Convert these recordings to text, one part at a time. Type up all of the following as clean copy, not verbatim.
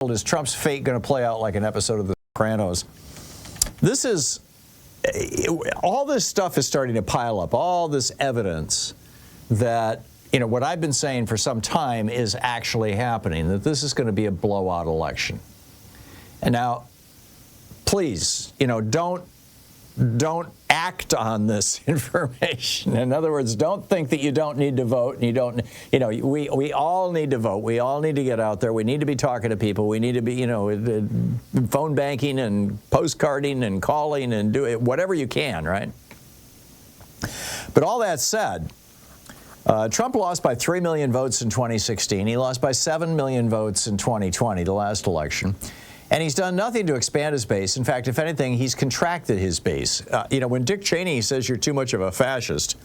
Is Trump's fate going to play out like an episode of The Sopranos? This is, all this stuff is starting to pile up, all this evidence that, what I've been saying for some time is actually happening, that this is going to be a blowout election. And now, please, don't act on this information. In other words, don't think that you don't need to vote. And you don't, we all need to vote. We all need to get out there. We need to be talking to people. We need to be, phone banking and postcarding and calling and do it, whatever you can, right? But all that said, Trump lost by 3 million votes in 2016. He lost by 7 million votes in 2020, the last election. And he's done nothing to expand his base. In fact, if anything, he's contracted his base. When Dick Cheney says you're too much of a fascist,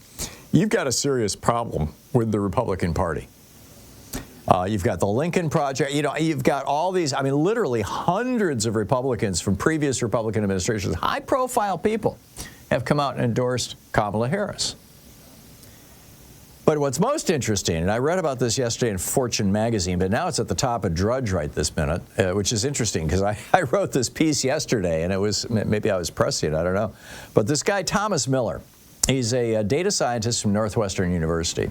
you've got a serious problem with the Republican Party. You've got the Lincoln Project. You've got all these, literally hundreds of Republicans from previous Republican administrations, high-profile people, have come out and endorsed Kamala Harris. But what's most interesting, and I read about this yesterday in Fortune magazine, but now it's at the top of Drudge right this minute, which is interesting because I wrote this piece yesterday, and it was, maybe I was prescient, I don't know. But this guy, Thomas Miller, he's a data scientist from Northwestern University.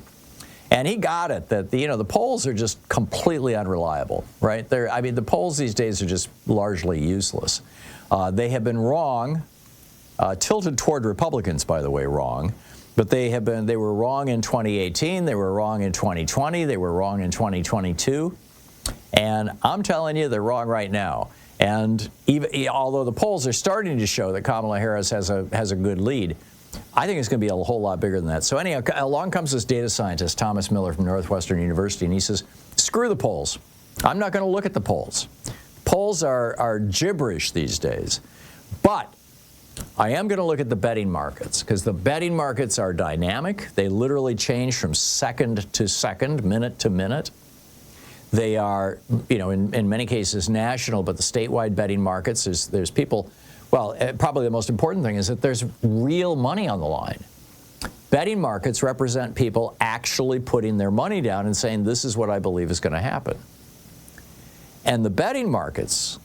And he got it that, the polls are just completely unreliable, right? The polls these days are just largely useless. They have been wrong, tilted toward Republicans, by the way, wrong. But they were wrong in 2018, they were wrong in 2020, they were wrong in 2022. And I'm telling you, they're wrong right now. And although the polls are starting to show that Kamala Harris has a good lead, I think it's going to be a whole lot bigger than that. So anyhow, along comes this data scientist, Thomas Miller from Northwestern University, and he says, screw the polls. I'm not going to look at the polls. Polls are gibberish these days. But I am going to look at the betting markets because the betting markets are dynamic. They literally change from second to second, minute to minute. They are, in many cases national, but the statewide betting markets, there's people, probably the most important thing is that there's real money on the line. Betting markets represent people actually putting their money down and saying, this is what I believe is going to happen. And the betting markets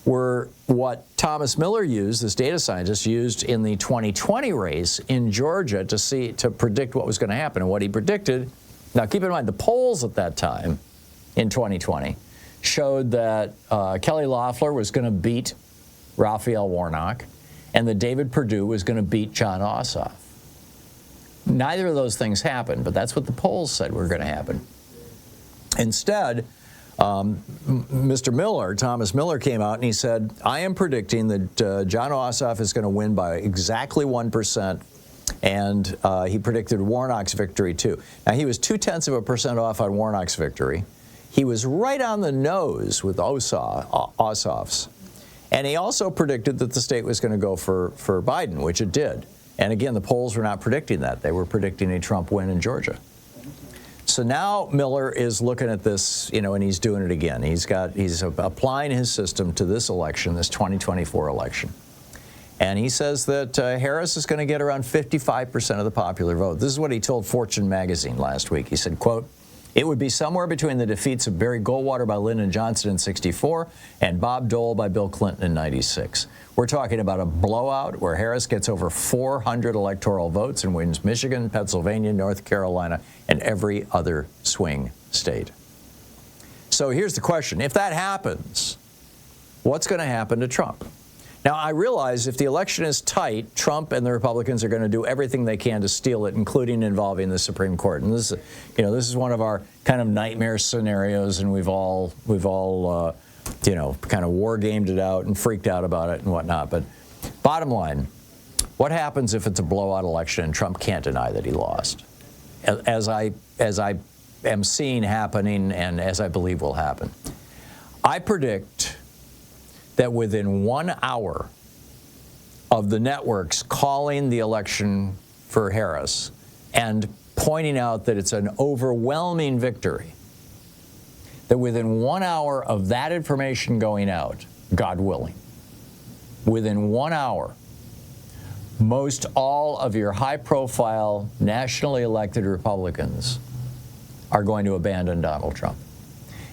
were what Thomas Miller used, this data scientist, used in the 2020 race in Georgia to predict what was going to happen. And what he predicted, now keep in mind, the polls at that time in 2020 showed that Kelly Loeffler was going to beat Raphael Warnock and that David Perdue was going to beat Jon Ossoff. Neither of those things happened, but that's what the polls said were going to happen. Instead, Mr. Miller, Thomas Miller, came out and he said, I am predicting that Jon Ossoff is going to win by exactly 1%, and he predicted Warnock's victory, too. Now, he was 0.2% off on Warnock's victory. He was right on the nose with Ossoff's. And he also predicted that the state was going to go for Biden, which it did. And again, the polls were not predicting that. They were predicting a Trump win in Georgia. So now Miller is looking at this, and he's doing it again. He's applying his system to this election, this 2024 election. And he says that Harris is going to get around 55% of the popular vote. This is what he told Fortune magazine last week. He said, quote, it would be somewhere between the defeats of Barry Goldwater by Lyndon Johnson in '64 and Bob Dole by Bill Clinton in '96. We're talking about a blowout where Harris gets over 400 electoral votes and wins Michigan, Pennsylvania, North Carolina, and every other swing state. So here's the question. If that happens, what's going to happen to Trump? Now, I realize if the election is tight, Trump and the Republicans are going to do everything they can to steal it, including involving the Supreme Court. And this is one of our kind of nightmare scenarios, and we've all kind of war-gamed it out and freaked out about it and whatnot. But bottom line, what happens if it's a blowout election and Trump can't deny that he lost? As I am seeing happening and as I believe will happen. I predict that within 1 hour of the networks calling the election for Harris and pointing out that it's an overwhelming victory, that within 1 hour of that information going out, God willing, within 1 hour, most all of your high-profile, nationally elected Republicans are going to abandon Donald Trump.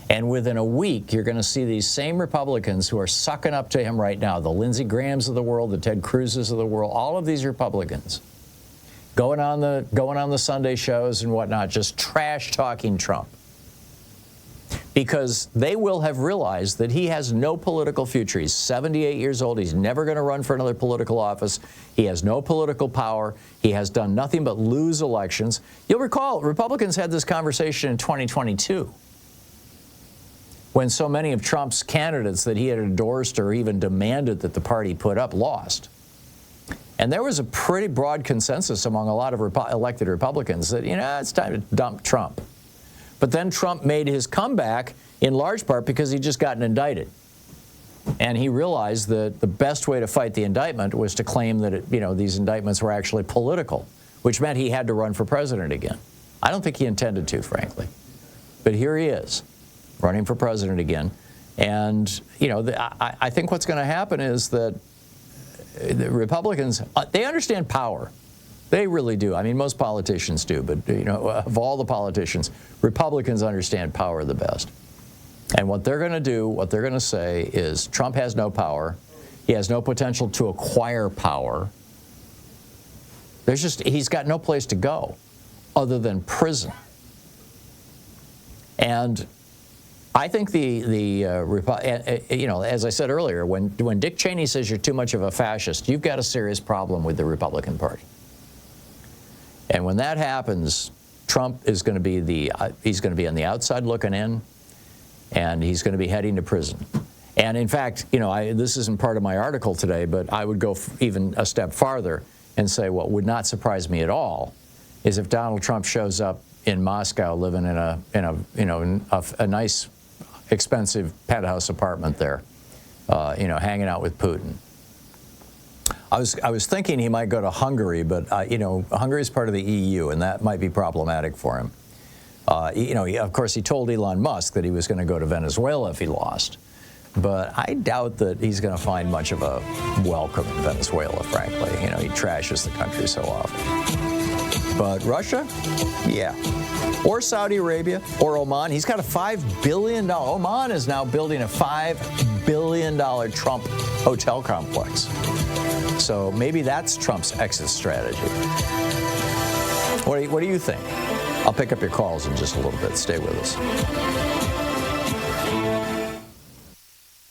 And within a week, you're going to see these same Republicans who are sucking up to him right now, the Lindsey Grahams of the world, the Ted Cruzes of the world, all of these Republicans going on the Sunday shows and whatnot, just trash-talking Trump. Because they will have realized that he has no political future. He's 78 years old. He's never going to run for another political office. He has no political power. He has done nothing but lose elections. You'll recall, Republicans had this conversation in 2022 when so many of Trump's candidates that he had endorsed or even demanded that the party put up lost. And there was a pretty broad consensus among a lot of elected Republicans that, it's time to dump Trump. But then Trump made his comeback in large part because he just gotten indicted. And he realized that the best way to fight the indictment was to claim that, these indictments were actually political, which meant he had to run for president again. I don't think he intended to, frankly. But here he is, running for president again. And, I think what's going to happen is that the Republicans, they understand power. They really do. I mean, most politicians do, but, of all the politicians, Republicans understand power the best. And what they're going to do, what they're going to say is Trump has no power. He has no potential to acquire power. He's got no place to go other than prison. And I think as I said earlier, when Dick Cheney says you're too much of a fascist, you've got a serious problem with the Republican Party. And when that happens, Trump is going to be he's going to be on the outside looking in, and he's going to be heading to prison. And in fact, this isn't part of my article today, but I would go even a step farther and say what would not surprise me at all is if Donald Trump shows up in Moscow, living in a nice, expensive penthouse apartment there, hanging out with Putin. I was thinking he might go to Hungary, but Hungary is part of the EU, and that might be problematic for him. Of course, he told Elon Musk that he was going to go to Venezuela if he lost, but I doubt that he's going to find much of a welcome in Venezuela. Frankly, he trashes the country so often. But Russia, yeah, or Saudi Arabia, or Oman. He's got a $5 billion. Oman is now building a $5 billion Trump hotel complex. So maybe that's Trump's exit strategy. What do you think? I'll pick up your calls in just a little bit. Stay with us.